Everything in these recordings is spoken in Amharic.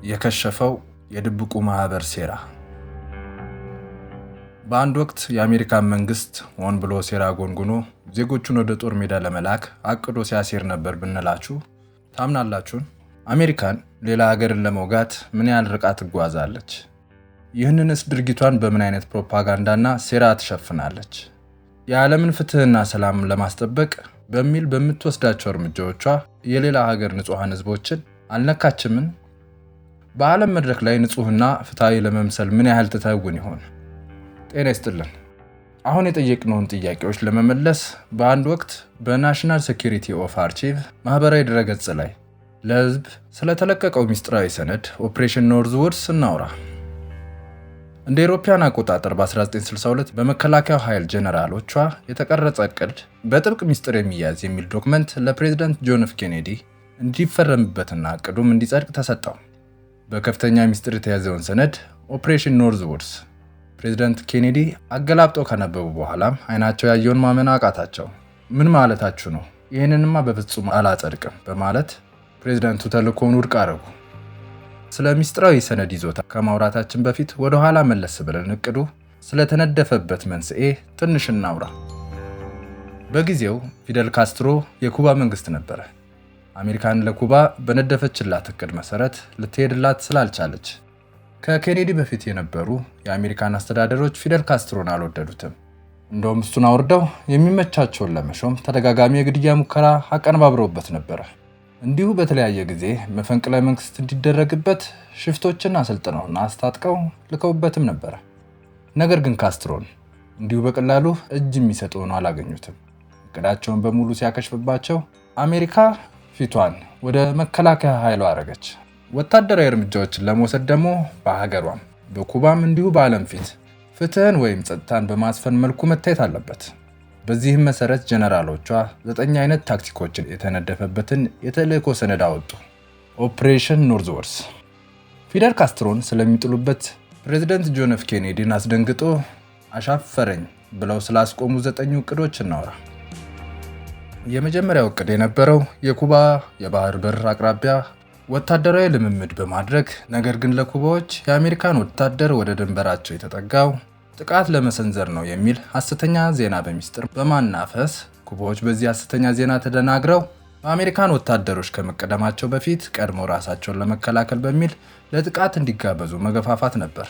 የከሸፈው የድብቁ ማህበር ሴራ። በአንድ ወቅት የአሜሪካን መንግስት ሆን ብሎ ሴራ ጎንጉኖ ዜጎቹን ወደ ጦር ሜዳ ለመላክ አቅዶ ሲያሴር ነበር ብንላችሁ ታምናላችሁን? አሜሪካን ሌላ ሀገርን ለመውጋት ምን ያህል ርቀት ትጓዛለች? ይህንንስ ድርጊቷን በምን አይነት ፕሮፓጋንዳና ሴራ ትሸፍናለች? የዓለምን ፍትህና ሰላም ለማስጠበቅ በሚል በምትወስዳቸው እርምጃዎቿ የሌላ ሀገር ንጹሃን ህዝቦችን አልነካችምን? በዓለም መድረክ ላይ ንጹህና ፍትሃዊ ለመምሰል ምን ያህል ትተውን ይሆን? ጤና ይስጥልን። አሁን የጠየቅነውን ጥያቄዎች ለመመለስ በአንድ ወቅት በናሽናል ሴኩሪቲ ኦፍ አርቺቭ ማህበራዊ ድረገጽ ላይ ለህዝብ ስለተለቀቀው ሚስጥራዊ ሰነድ ኦፕሬሽን ኖርዝውድስ እናውራ። እንደ አውሮፓውያን አቆጣጠር በ1962 በመከላከያው ኃይል ጀነራሎቿ የተቀረጸ እቅድ በጥብቅ ሚስጥር የሚያዝ የሚል ዶክመንት ለፕሬዝዳንት ጆን ኤፍ ኬኔዲ እንዲፈረምበትና እቅዱም እንዲጸድቅ ተሰጠው። በከፍተኛ ሚስጥር የተያዘውን ሰነድ ኦፕሬሽን ኖርዝውድስ ፕሬዝዳንት ኬኔዲ አገላብጠው ከነበቡ በኋላም አይናቸው ያየውን ማመን አቃታቸው። ምን ማለታችሁ ነው? ይህንንማ በፍጹም አላጸድቅም በማለት ፕሬዝዳንቱ ተልእኮውን ውድቅ አደረጉ። ስለ ሚስጥራዊ ሰነድ ይዞታ ከማውራታችን በፊት ወደ ኋላ መለስ ብለን እቅዱ ስለተነደፈበት መንስኤ ትንሽ እናውራ። በጊዜው ፊደል ካስትሮ የኩባ መንግስት ነበረ። አሜሪካን ለኩባ በነደፈችላት እቅድ መሰረት ልትሄድላት ስላልቻለች ከኬኔዲ በፊት የነበሩ የአሜሪካን አስተዳደሮች ፊደል ካስትሮን አልወደዱትም። እንደውም እሱን አውርደው የሚመቻቸውን ለመሾም ተደጋጋሚ የግድያ ሙከራ አቀነባብረውበት ነበረ። እንዲሁ በተለያየ ጊዜ መፈንቅለ መንግስት እንዲደረግበት ሽፍቶችን አሰልጥነውና አስታጥቀው ልከውበትም ነበረ። ነገር ግን ካስትሮን እንዲሁ በቀላሉ እጅ የሚሰጡ ሆነው አላገኙትም። እቅዳቸውን በሙሉ ሲያከሽፍባቸው አሜሪካ ፊቷን ወደ መከላከያ ኃይሉ አረገች። ወታደራዊ እርምጃዎችን ለመውሰድ ደግሞ በሀገሯም በኩባም እንዲሁ በዓለም ፊት ፍትህን ወይም ጸጥታን በማስፈን መልኩ መታየት አለበት። በዚህም መሰረት ጀነራሎቿ 9 አይነት ታክቲኮችን የተነደፈበትን የተልእኮ ሰነድ አወጡ። ኦፕሬሽን ኖርዝውድስ ፊደል ካስትሮን ስለሚጥሉበት ፕሬዝዳንት ጆን ኤፍ ኬኔዲን አስደንግጦ አሻፈረኝ ብለው ስላስቆሙ 9 እቅዶች እናውራ። የመጀመሪያው እቅድ የነበረው የኩባ የባህር በር አቅራቢያ ወታደራዊ ልምምድ በማድረግ ነገር ግን ለኩባዎች የአሜሪካን ወታደር ወደ ድንበራቸው የተጠጋው ጥቃት ለመሰንዘር ነው የሚል ሐሰተኛ ዜና በሚስጥር በማናፈስ ኩባዎች በዚህ ሐሰተኛ ዜና ተደናግረው በአሜሪካን ወታደሮች ከመቀደማቸው በፊት ቀድሞ ራሳቸውን ለመከላከል በሚል ለጥቃት እንዲጋበዙ መገፋፋት ነበር።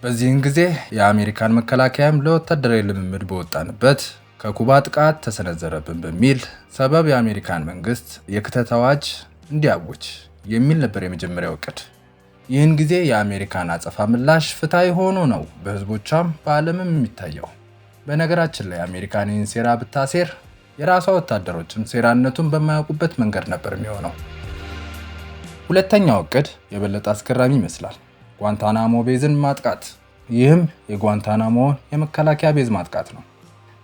በዚህን ጊዜ የአሜሪካን መከላከያም ለወታደራዊ ልምምድ በወጣንበት ከኩባ ጥቃት ተሰነዘረብን በሚል ሰበብ የአሜሪካን መንግስት የክተት አዋጅ እንዲያውጅ የሚል ነበር የመጀመሪያው እቅድ። ይህን ጊዜ የአሜሪካን አጸፋ ምላሽ ፍትሃዊ ሆኖ ነው በህዝቦቿም በዓለምም የሚታየው። በነገራችን ላይ አሜሪካን ይህን ሴራ ብታሴር የራሷ ወታደሮችም ሴራነቱን በማያውቁበት መንገድ ነበር የሚሆነው። ሁለተኛው እቅድ የበለጠ አስገራሚ ይመስላል። ጓንታናሞ ቤዝን ማጥቃት። ይህም የጓንታናሞ የመከላከያ ቤዝ ማጥቃት ነው።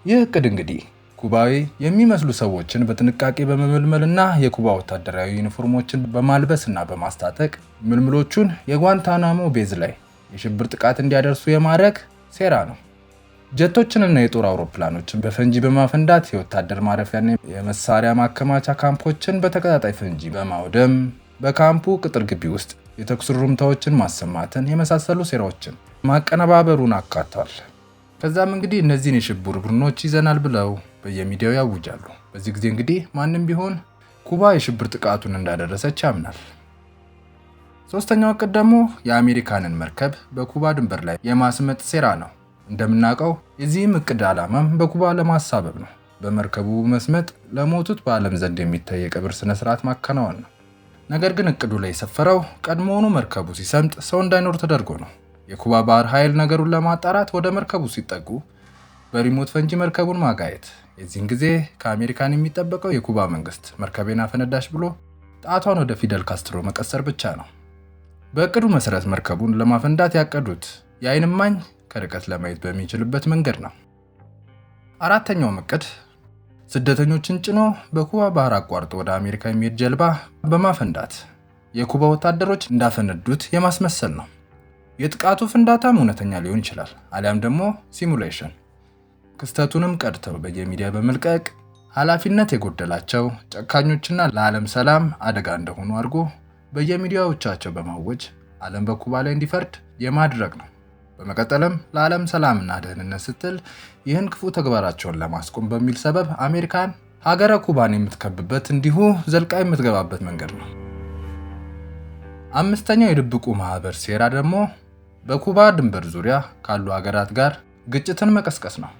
ይህ እቅድ እንግዲህ ኩባዊ የሚመስሉ ሰዎችን በጥንቃቄ በመመልመልና የኩባ ወታደራዊ ዩኒፎርሞችን በማልበስና በማስታጠቅ ምልምሎቹን የጓንታናሞ ቤዝ ላይ የሽብር ጥቃት እንዲያደርሱ የማድረግ ሴራ ነው። ጀቶችንና የጦር አውሮፕላኖችን በፈንጂ በማፈንዳት የወታደር ማረፊያና የመሳሪያ ማከማቻ ካምፖችን በተቀጣጣይ ፈንጂ በማውደም በካምፑ ቅጥር ግቢ ውስጥ የተኩስ ሩምታዎችን ማሰማትን የመሳሰሉ ሴራዎችን ማቀነባበሩን አካቷል። ከዛም እንግዲህ እነዚህን የሽብር ቡድኖች ይዘናል ብለው በየሚዲያው ያውጃሉ። በዚህ ጊዜ እንግዲህ ማንም ቢሆን ኩባ የሽብር ጥቃቱን እንዳደረሰች ያምናል። ሶስተኛው እቅድ ደግሞ የአሜሪካንን መርከብ በኩባ ድንበር ላይ የማስመጥ ሴራ ነው። እንደምናውቀው የዚህም እቅድ ዓላማም በኩባ ለማሳበብ ነው። በመርከቡ መስመጥ ለሞቱት በዓለም ዘንድ የሚታይ የቀብር ስነስርዓት ማከናወን ነው። ነገር ግን እቅዱ ላይ የሰፈረው ቀድሞውኑ መርከቡ ሲሰምጥ ሰው እንዳይኖር ተደርጎ ነው። የኩባ ባህር ኃይል ነገሩን ለማጣራት ወደ መርከቡ ሲጠጉ በሪሞት ፈንጂ መርከቡን ማጋየት። የዚህን ጊዜ ከአሜሪካን የሚጠበቀው የኩባ መንግስት መርከቤን አፈነዳሽ ብሎ ጣቷን ወደ ፊደል ካስትሮ መቀሰር ብቻ ነው። በእቅዱ መሰረት መርከቡን ለማፈንዳት ያቀዱት የዓይን እማኝ ከርቀት ለማየት በሚችልበት መንገድ ነው። አራተኛው እቅድ ስደተኞችን ጭኖ በኩባ ባህር አቋርጦ ወደ አሜሪካ የሚሄድ ጀልባ በማፈንዳት የኩባ ወታደሮች እንዳፈነዱት የማስመሰል ነው። የጥቃቱ ፍንዳታም እውነተኛ ሊሆን ይችላል፣ አሊያም ደግሞ ሲሙሌሽን። ክስተቱንም ቀድተው በየሚዲያ በመልቀቅ ኃላፊነት የጎደላቸው ጨካኞችና ለዓለም ሰላም አደጋ እንደሆኑ አድርጎ በየሚዲያዎቻቸው በማወጅ ዓለም በኩባ ላይ እንዲፈርድ የማድረግ ነው። በመቀጠልም ለዓለም ሰላምና ደህንነት ስትል ይህን ክፉ ተግባራቸውን ለማስቆም በሚል ሰበብ አሜሪካን ሀገረ ኩባን የምትከብበት እንዲሁ ዘልቃ የምትገባበት መንገድ ነው። አምስተኛው የድብቁ ማህበር ሴራ ደግሞ በኩባ ድንበር ዙሪያ ካሉ ሀገራት ጋር ግጭትን መቀስቀስ ነው።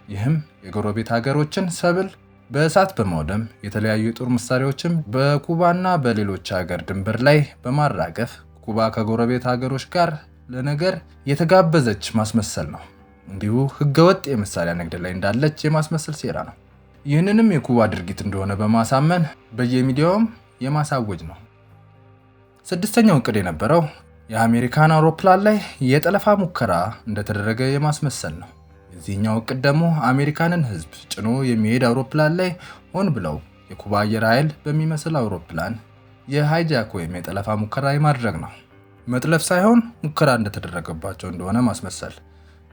ይህም የጎረቤት ሀገሮችን ሰብል በእሳት በማውደም የተለያዩ የጦር መሳሪያዎችን በኩባና በሌሎች ሀገር ድንበር ላይ በማራገፍ ኩባ ከጎረቤት ሀገሮች ጋር ለነገር የተጋበዘች ማስመሰል ነው። እንዲሁ ህገወጥ የመሳሪያ ንግድ ላይ እንዳለች የማስመሰል ሴራ ነው። ይህንንም የኩባ ድርጊት እንደሆነ በማሳመን በየሚዲያውም የማሳወጅ ነው። ስድስተኛው እቅድ የነበረው የአሜሪካን አውሮፕላን ላይ የጠለፋ ሙከራ እንደተደረገ የማስመሰል ነው። የዚህኛው እቅድ ደግሞ አሜሪካንን ህዝብ ጭኖ የሚሄድ አውሮፕላን ላይ ሆን ብለው የኩባ አየር ኃይል በሚመስል አውሮፕላን የሃይጃክ ወይም የጠለፋ ሙከራ የማድረግ ነው። መጥለፍ ሳይሆን ሙከራ እንደተደረገባቸው እንደሆነ ማስመሰል።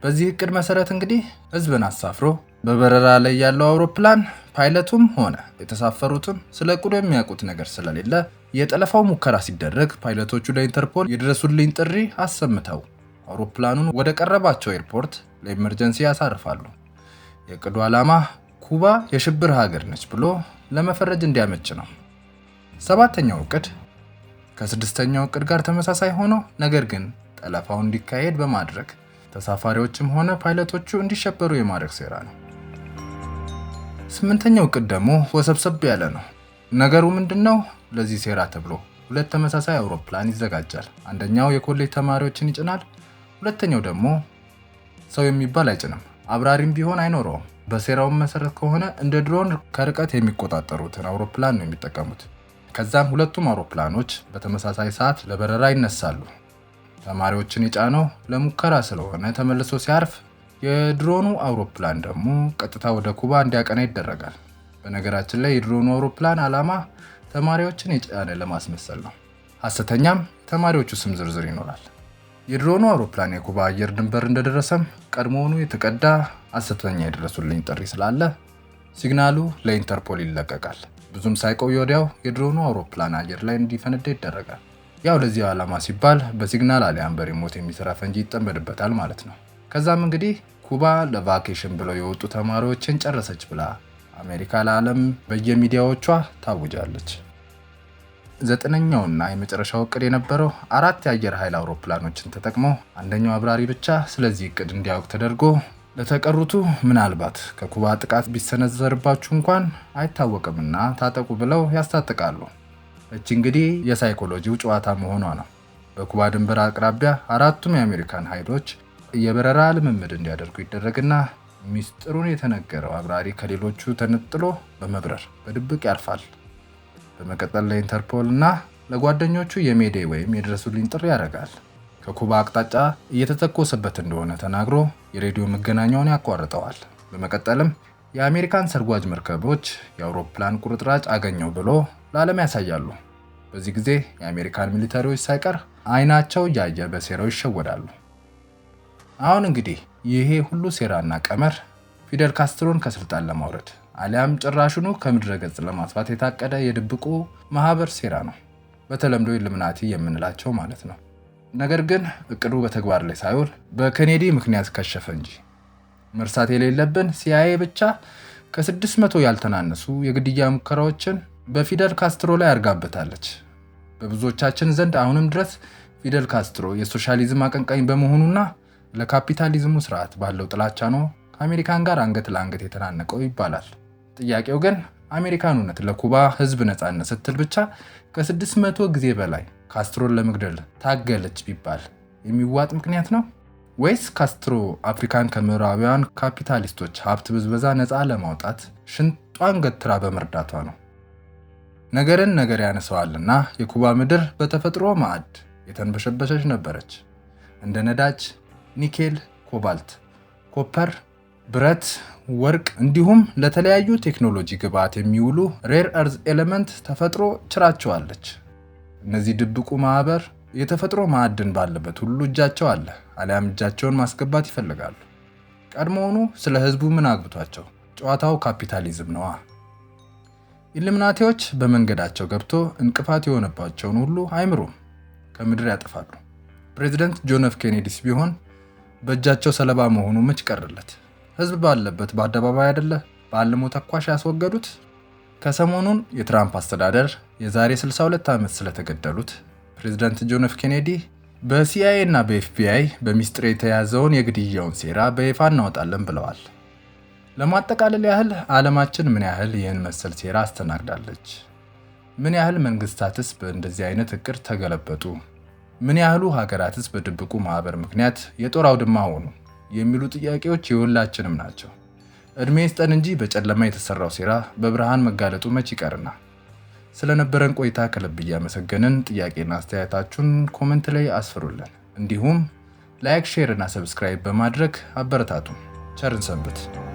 በዚህ እቅድ መሰረት እንግዲህ ህዝብን አሳፍሮ በበረራ ላይ ያለው አውሮፕላን ፓይለቱም ሆነ የተሳፈሩትም ስለ እቅዱ የሚያውቁት ነገር ስለሌለ የጠለፋው ሙከራ ሲደረግ ፓይለቶቹ ለኢንተርፖል የድረሱልኝ ጥሪ አሰምተው አውሮፕላኑን ወደ ቀረባቸው ኤርፖርት ለኢመርጀንሲ ያሳርፋሉ። የእቅዱ ዓላማ ኩባ የሽብር ሀገር ነች ብሎ ለመፈረጅ እንዲያመች ነው። ሰባተኛው እቅድ ከስድስተኛው እቅድ ጋር ተመሳሳይ ሆኖ ነገር ግን ጠለፋው እንዲካሄድ በማድረግ ተሳፋሪዎችም ሆነ ፓይለቶቹ እንዲሸበሩ የማድረግ ሴራ ነው። ስምንተኛው እቅድ ደግሞ ወሰብሰብ ያለ ነው። ነገሩ ምንድነው? ለዚህ ሴራ ተብሎ ሁለት ተመሳሳይ አውሮፕላን ይዘጋጃል። አንደኛው የኮሌጅ ተማሪዎችን ይጭናል፣ ሁለተኛው ደግሞ ሰው የሚባል አይጭንም፣ አብራሪም ቢሆን አይኖረውም። በሴራው መሰረት ከሆነ እንደ ድሮን ከርቀት የሚቆጣጠሩትን አውሮፕላን ነው የሚጠቀሙት። ከዛም ሁለቱም አውሮፕላኖች በተመሳሳይ ሰዓት ለበረራ ይነሳሉ። ተማሪዎችን የጫነው ለሙከራ ስለሆነ ተመልሶ ሲያርፍ የድሮኑ አውሮፕላን ደግሞ ቀጥታ ወደ ኩባ እንዲያቀና ይደረጋል። በነገራችን ላይ የድሮኑ አውሮፕላን ዓላማ ተማሪዎችን የጫነ ለማስመሰል ነው። ሐሰተኛም ተማሪዎቹ ስም ዝርዝር ይኖራል። የድሮኑ አውሮፕላን የኩባ አየር ድንበር እንደደረሰም ቀድሞውኑ የተቀዳ ሐሰተኛ የደረሱልኝ ጥሪ ስላለ ሲግናሉ ለኢንተርፖል ይለቀቃል። ብዙም ሳይቆይ ወዲያው የድሮኑ አውሮፕላን አየር ላይ እንዲፈነዳ ይደረጋል። ያው ለዚህ ዓላማ ሲባል በሲግናል አሊያም በሪሞት የሚሰራ ፈንጂ ይጠመድበታል ማለት ነው። ከዛም እንግዲህ ኩባ ለቫኬሽን ብለው የወጡ ተማሪዎችን ጨረሰች ብላ አሜሪካ ለዓለም በየሚዲያዎቿ ታውጃለች። ዘጠነኛውና የመጨረሻው እቅድ የነበረው 4 የአየር ኃይል አውሮፕላኖችን ተጠቅመው አንደኛው አብራሪ ብቻ ስለዚህ እቅድ እንዲያውቅ ተደርጎ ለተቀሩቱ ምናልባት ከኩባ ጥቃት ቢሰነዘርባችሁ እንኳን አይታወቅምና ታጠቁ ብለው ያስታጥቃሉ። እቺ እንግዲህ የሳይኮሎጂው ጨዋታ መሆኗ ነው። በኩባ ድንበር አቅራቢያ አራቱም የአሜሪካን ኃይሎች የበረራ ልምምድ እንዲያደርጉ ይደረግና ሚስጥሩን የተነገረው አብራሪ ከሌሎቹ ተነጥሎ በመብረር በድብቅ ያርፋል። በመቀጠል ለኢንተርፖል እና ለጓደኞቹ የሜዴ ወይም የድረሱልኝ ጥሪ ያደርጋል። ከኩባ አቅጣጫ እየተተኮሰበት እንደሆነ ተናግሮ የሬዲዮ መገናኛውን ያቋርጠዋል። በመቀጠልም የአሜሪካን ሰርጓጅ መርከቦች የአውሮፕላን ቁርጥራጭ አገኘው ብሎ ለዓለም ያሳያሉ። በዚህ ጊዜ የአሜሪካን ሚሊታሪዎች ሳይቀር አይናቸው እያየ በሴራው ይሸወዳሉ። አሁን እንግዲህ ይሄ ሁሉ ሴራና ቀመር ፊደል ካስትሮን ከስልጣን ለማውረድ አሊያም ጭራሹኑ ከምድረ ገጽ ለማጥፋት የታቀደ የድብቁ ማህበር ሴራ ነው። በተለምዶ ኢሉሚናቲ የምንላቸው ማለት ነው። ነገር ግን እቅዱ በተግባር ላይ ሳይውል በኬኔዲ ምክንያት ከሸፈ እንጂ። መርሳት የሌለብን ሲአይኤ ብቻ ከ600 ያልተናነሱ የግድያ ሙከራዎችን በፊደል ካስትሮ ላይ አርጋበታለች። በብዙዎቻችን ዘንድ አሁንም ድረስ ፊደል ካስትሮ የሶሻሊዝም አቀንቃኝ በመሆኑና ለካፒታሊዝሙ ስርዓት ባለው ጥላቻ ነው ከአሜሪካን ጋር አንገት ለአንገት የተናነቀው ይባላል። ጥያቄው ግን አሜሪካን እውነት ለኩባ ህዝብ ነፃነት ስትል ብቻ ከ600 ጊዜ በላይ ካስትሮን ለመግደል ታገለች ቢባል የሚዋጥ ምክንያት ነው? ወይስ ካስትሮ አፍሪካን ከምዕራባውያን ካፒታሊስቶች ሀብት ብዝበዛ ነፃ ለማውጣት ሽንጧን ገትራ በመርዳቷ ነው? ነገርን ነገር ያነሰዋልና የኩባ ምድር በተፈጥሮ ማዕድ የተንበሸበሸች ነበረች። እንደ ነዳጅ፣ ኒኬል፣ ኮባልት፣ ኮፐር፣ ብረት፣ ወርቅ እንዲሁም ለተለያዩ ቴክኖሎጂ ግብዓት የሚውሉ ሬር እርዝ ኤሌመንት ተፈጥሮ ችራቸዋለች። እነዚህ ድብቁ ማህበር የተፈጥሮ ማዕድን ባለበት ሁሉ እጃቸው አለ፣ አሊያም እጃቸውን ማስገባት ይፈልጋሉ። ቀድሞውኑ ስለ ህዝቡ ምን አግብቷቸው? ጨዋታው ካፒታሊዝም ነዋ። ኢሉሚናቲዎች በመንገዳቸው ገብቶ እንቅፋት የሆነባቸውን ሁሉ አይምሩም፣ ከምድር ያጠፋሉ። ፕሬዚደንት ጆን ኤፍ ኬኔዲስ ቢሆን በእጃቸው ሰለባ መሆኑ መች ቀረለት? ህዝብ ባለበት በአደባባይ አይደለ በአልሞ ተኳሽ ያስወገዱት? ከሰሞኑን የትራምፕ አስተዳደር የዛሬ 62 ዓመት ስለተገደሉት ፕሬዚደንት ጆን ኤፍ ኬኔዲ በሲአይኤ እና በኤፍቢአይ በሚስጥር የተያዘውን የግድያውን ሴራ በይፋ እናወጣለን ብለዋል። ለማጠቃለል ያህል ዓለማችን ምን ያህል ይህን መሰል ሴራ አስተናግዳለች? ምን ያህል መንግስታትስ በእንደዚህ አይነት እቅድ ተገለበጡ? ምን ያህሉ ሀገራትስ በድብቁ ማህበር ምክንያት የጦር አውድማ ሆኑ? የሚሉ ጥያቄዎች የሁላችንም ናቸው። እድሜ ይስጠን እንጂ በጨለማ የተሰራው ሴራ በብርሃን መጋለጡ መች ይቀርና። ስለነበረን ቆይታ ከልብ እያመሰገንን ጥያቄና አስተያየታችሁን ኮሜንት ላይ አስፍሩልን። እንዲሁም ላይክ፣ ሼር እና ሰብስክራይብ በማድረግ አበረታቱን። ቸርን ሰንብት።